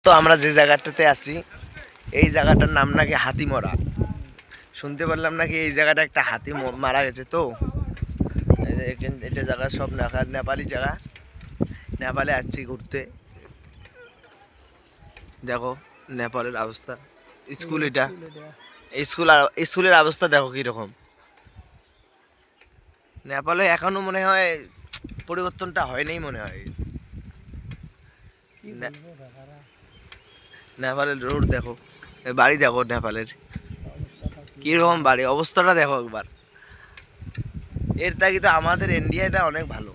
তো আমরা যে জায়গাটাতে আছি এই জায়গাটার নাম নাকি হাতিমরা। শুনতে পারলাম নাকি এই জায়গাটা একটা হাতি মারা গেছে। তো এটা জায়গা সব নেপালি জায়গা, নেপালে আসছি ঘুরতে। দেখো নেপালের অবস্থা, স্কুল এটা স্কুলের অবস্থা দেখো কিরকম। নেপালে এখনো মনে হয় পরিবর্তনটা হয়নি মনে হয়। নেপালের রোড দেখো, বাড়ি দেখো নেপালের কিরকম বাড়ি, অবস্থাটা দেখো একবার। এর থেকে তো আমাদের ইন্ডিয়াটা অনেক ভালো।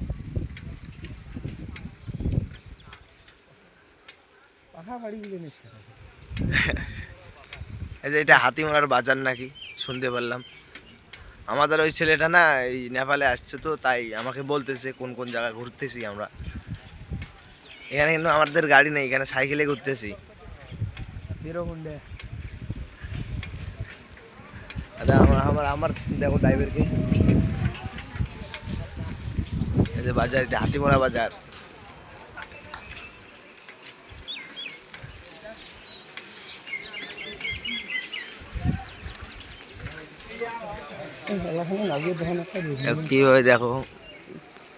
এই যে এটা হাতিমারার বাজার নাকি শুনতে পারলাম। আমাদের ওই ছেলেটা না এই নেপালে আসছে, তো তাই আমাকে বলতেছে কোন কোন জায়গায় ঘুরতেছি আমরা। এখানে কিন্তু আমাদের গাড়ি নেই, এখানে সাইকেলে ঘুরতেছি। আচ্ছা আমার আমার আমার দেখো ড্রাইভারকে। এই যে বাজার, এটা হাতিমারা বাজার। কিভাবে দেখো,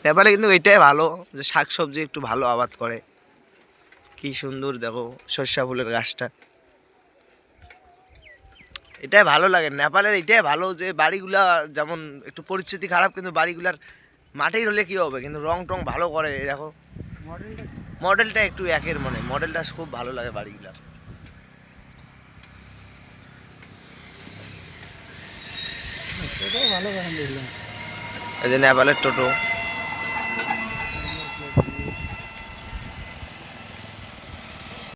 নেপালে কিন্তু এটাই ভালো যে শাকসবজি একটু ভালো আবাদ করে। কি সুন্দর দেখো সর্ষা ফুলের গাছটা, এটাই ভালো লাগে নেপালের। এটাই ভালো যে বাড়িগুলা যেমন একটু পরিস্থিতি খারাপ, কিন্তু বাড়িগুলার মাটির হলে কি হবে, কিন্তু রং টং ভালো করে। দেখো মডেলটা একটু একের মনে, মডেলটা খুব ভালো লাগে বাড়িগুলার। এই যে নেপালের টোটো।